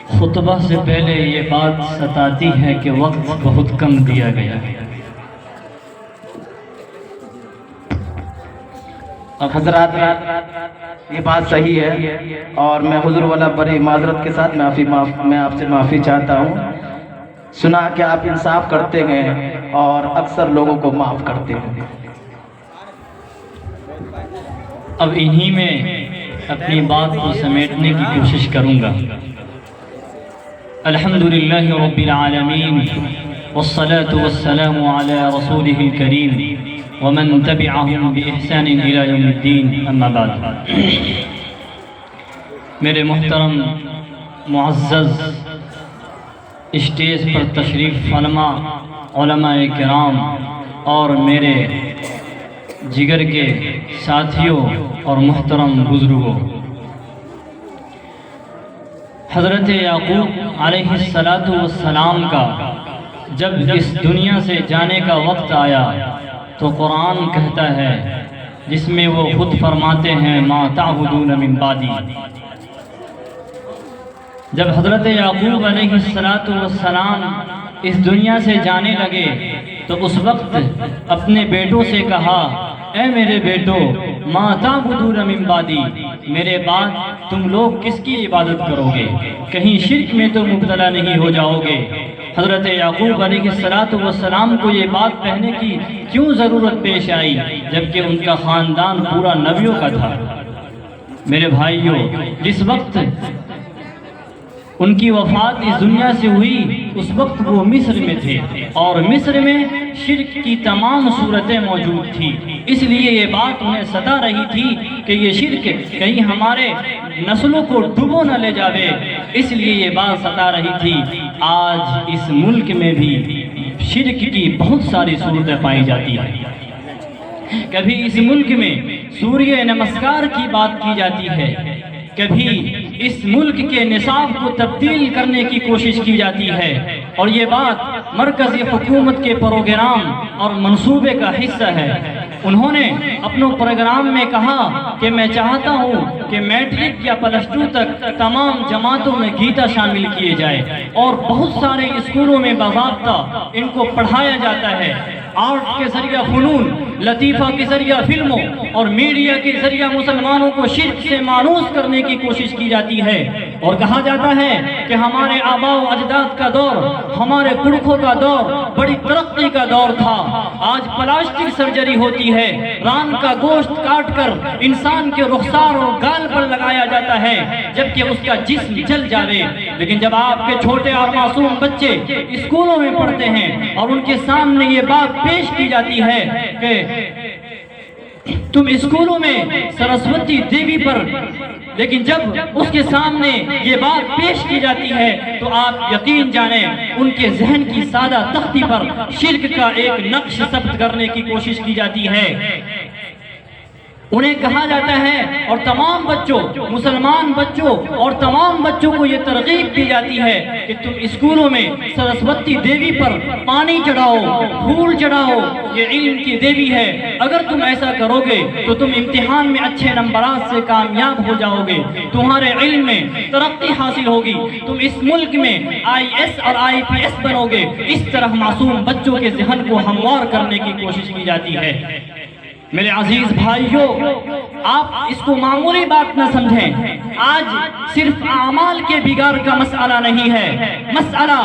خطبہ سے پہلے یہ بات ستاتی ہے کہ وقت بہت کم دیا گیا ہے۔ اب حضرات یہ بات صحیح ہے، اور میں حضور والا بڑی معذرت کے ساتھ میں آپ سے معافی چاہتا ہوں۔ سنا کہ آپ انصاف کرتے ہیں اور اکثر لوگوں کو معاف کرتے ہیں۔ اب انہی میں اپنی بات کو سمیٹنے کی کوشش کروں گا۔ الحمدللہ رب العالمین والصلاة والسلام علی رسولہ الکریم ومن تبعہم بإحسان الی یوم الدین، اما بعد۔ میرے محترم معزز اسٹیج پر تشریف فرما علماء کرام اور میرے جگر کے ساتھیوں اور محترم بزرگوں، حضرت یعقوب علیہ السلام کا جب اس دنیا سے جانے کا وقت آیا تو قرآن کہتا ہے، جس میں وہ خود فرماتے ہیں ما تعبدون من بعدی۔ جب حضرت یعقوب علیہ السلام اس دنیا سے جانے لگے تو اس وقت اپنے بیٹوں سے کہا، اے میرے بیٹو ما تعبدون من بعدی، میرے بعد تم لوگ کس کی عبادت کرو گے؟ کہیں شرک میں تو مبتلا نہیں ہو جاؤ گے؟ حضرت یعقوب علیہ السلام کو یہ بات کہنے کی کیوں ضرورت پیش آئی جبکہ ان کا خاندان پورا نبیوں کا تھا؟ میرے بھائیوں، جس وقت ان کی وفات اس دنیا سے ہوئی اس وقت وہ مصر میں تھے، اور مصر میں شرک کی تمام صورتیں موجود تھی، اس لیے یہ بات انہیں ستا رہی تھی کہ یہ شرک کہیں ہمارے نسلوں کو ڈبو نہ لے جاوے، اس لیے یہ بات ستا رہی تھی۔ آج اس ملک میں بھی شرک کی بہت ساری صورتیں پائی جاتی ہیں۔ کبھی اس ملک میں سوریہ نمسکار کی بات کی جاتی ہے، کبھی اس ملک کے نصاب کو تبدیل کرنے کی کوشش کی جاتی ہے، اور یہ بات مرکزی حکومت کے پروگرام اور منصوبے کا حصہ ہے۔ انہوں نے اپنے پروگرام میں کہا کہ میں چاہتا ہوں کہ میٹرک یا پلس ٹو تک تمام جماعتوں میں گیتا شامل کیے جائے، اور بہت سارے اسکولوں میں باضابطہ ان کو پڑھایا جاتا ہے۔ آرٹ کے ذریعہ فنون، لطیفہ کے ذریعہ فلموں اور میڈیا کے ذریعہ مسلمانوں کو شرک سے مانوس کرنے کی کوشش کی جاتی ہے، اور کہا جاتا ہے کہ ہمارے آباء و اجداد کا دور، ہمارے پرکھوں کا دور بڑی ترقی کا دور تھا۔ آج پلاسٹک سرجری ہوتی ہے، ران کا گوشت کاٹ کر انسان کے رخسار اور گال پر لگایا جاتا ہے جبکہ اس کا جسم جل جاوے، لیکن جب آپ کے چھوٹے اور معصوم بچے اسکولوں میں پڑھتے ہیں اور ان کے سامنے یہ بات پیش کی جاتی ہے کہ تم اسکولوں میں سرسوتی دیوی پر، لیکن جب اس کے سامنے یہ بات پیش کی جاتی ہے تو آپ یقین جانیں ان کے ذہن کی سادہ تختی پر شرک کا ایک نقش ثبت کرنے کی کوشش کی جاتی ہے۔ انہیں کہا جاتا ہے، اور تمام بچوں، مسلمان بچوں اور تمام بچوں کو یہ ترغیب دی جاتی ہے کہ تم اسکولوں میں سرسوتی دیوی پر پانی چڑھاؤ، پھول چڑھاؤ، یہ علم کی دیوی ہے، اگر تم ایسا کرو گے تو تم امتحان میں اچھے نمبرات سے کامیاب ہو جاؤ گے، تمہارے علم میں ترقی حاصل ہوگی، تم اس ملک میں IAS اور IPS بنو گے۔ اس طرح معصوم بچوں کے ذہن کو ہموار کرنے کی کوشش کی جاتی ہے۔ میرے عزیز بھائیوں، آپ اس کو معمولی بات نہ سمجھیں۔ آج صرف اعمال کے بگاڑ کا مسئلہ نہیں ہے، مسئلہ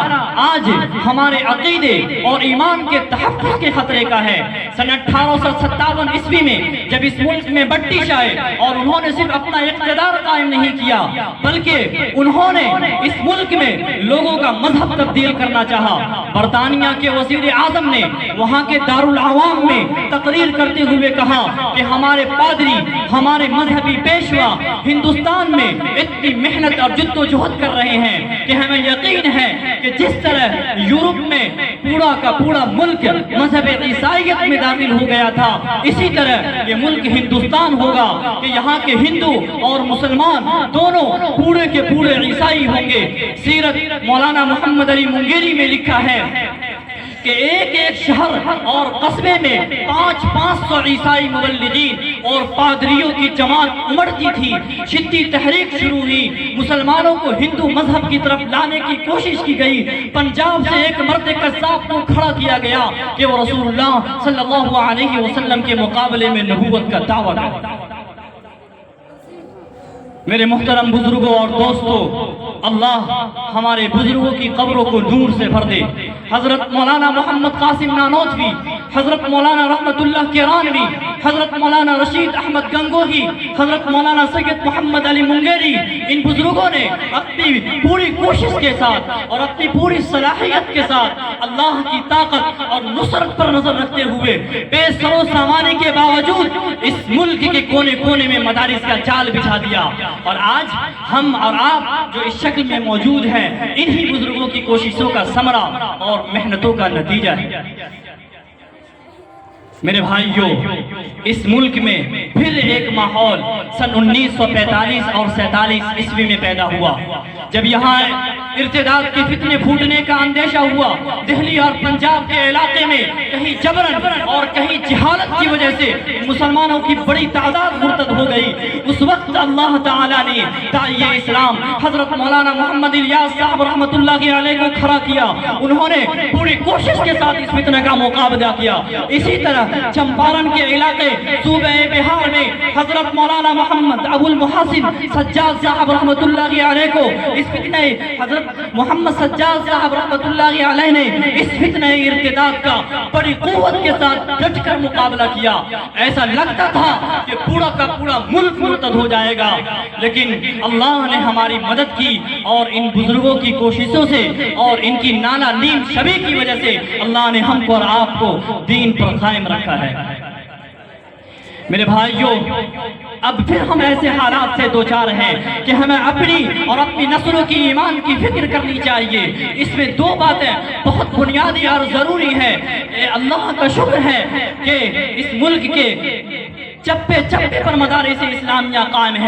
آج ہمارے عقیدے اور ایمان کے تحفظ کے خطرے کا ہے۔ سن 1857 عیسوی میں جب اس ملک میں برٹش آئے اور انہوں نے صرف اپنا اقتدار قائم نہیں کیا بلکہ انہوں نے اس ملک میں لوگوں کا مذہب تبدیل کرنا چاہا۔ برطانیہ کے وزیر اعظم نے وہاں کے دارالعوام میں تقریر کرتے ہوئے کہا کہ ہمارے پادری، ہمارے مذہبی پیشوا ہندوستان میں اتنی محنت اور جد و جہد کر رہے ہیں کہ ہمیں یقین ہے کہ جس طرح یورپ میں پورا کا پورا ملک مذہب عیسائیت میں داخل ہو گیا تھا، اسی طرح یہ ملک ہندوستان ہوگا کہ یہاں کے ہندو اور مسلمان دونوں پورے کے پورے عیسائی ہوں گے۔ سیرت مولانا محمد علی منگیری میں لکھا ہے کہ ایک ایک شہر اور قصبے میں 500 عیسائی مبلغین اور پادریوں کی جماعت امڑتی تھی. شدید تحریک شروع ہوئی, مسلمانوں کو ہندو مذہب کی طرف لانے کی کوشش کی گئی. پنجاب سے ایک مرد قذاب کو کھڑا کیا گیا کہ وہ رسول اللہ صلی اللہ علیہ وسلم کے مقابلے میں نبوت کا دعویٰ کرے. میرے محترم بزرگوں اور دوستوں, اللہ ہمارے بزرگوں کی قبروں کو نور سے بھر دے. حضرت مولانا محمد قاسم نانوتوی, حضرت مولانا رحمت اللہ کیرانوی, حضرت مولانا رشید احمد گنگوہی, حضرت مولانا سید محمد علی منگیری, ان بزرگوں نے اپنی پوری کوشش کے ساتھ اور اپنی پوری صلاحیت کے ساتھ اللہ کی طاقت اور نصرت پر نظر رکھتے ہوئے بے سر و سامانی کے باوجود اس ملک کے کونے کونے میں مدارس کا جال بچھا دیا. اور آج ہم اور آپ جو اس شکل میں موجود ہیں, انہی بزرگوں کی کوششوں کا ثمرہ اور محنتوں کا نتیجہ ہے. میرے بھائیوں, اس ملک میں پھر ایک ماحول سن 1945 اور 47 عیسوی میں پیدا ہوا, جب یہاں ارتداد کے فتنے پھوٹنے کا اندیشہ ہوا. دہلی اور پنجاب کے علاقے میں کہیں جبرن اور کہیں جہالت کی وجہ سے مسلمانوں کی بڑی تعداد مرتد ہو گئی. اس وقت اللہ تعالیٰ نے داعی اسلام حضرت مولانا محمد الیاس صاحب رحمت اللہ علیہ کو کھڑا کیا. انہوں نے پوری کوشش کے ساتھ اس فتنہ کا مقابلہ کیا. اسی طرح چمپارن کے علاقے صوبہ بہار میں حضرت مولانا محمد ابو المحاسن سجاد صاحب رحمت اللہ علیہ کو اس فتنہ, حضرت محمد سجاد صاحب رحمت اللہ علیہ نے اس فتنہ ارتداد کا بڑی قوت کے ساتھ ڈٹ کر مقابلہ کیا. ایسا لگتا تھا کہ پورا کا پورا ملک مرتد ہو جائے گا, لیکن اللہ نے ہماری مدد کی اور ان بزرگوں کی کوششوں سے اور ان کی نانا نیم شبی کی وجہ سے اللہ نے ہم کو اور آپ کو دین پر قائم رکھا ہے. میرے بھائیوں, اب پھر ہم ایسے حالات سے دوچار ہیں کہ ہمیں اپنی اور اپنی نسلوں کی ایمان کی فکر کرنی چاہیے. اس میں دو باتیں بہت بنیادی اور ضروری ہیں. اللہ کا شکر ہے کہ اس ملک کے چپے چپے پر مدارس اسلامیہ قائم ہیں.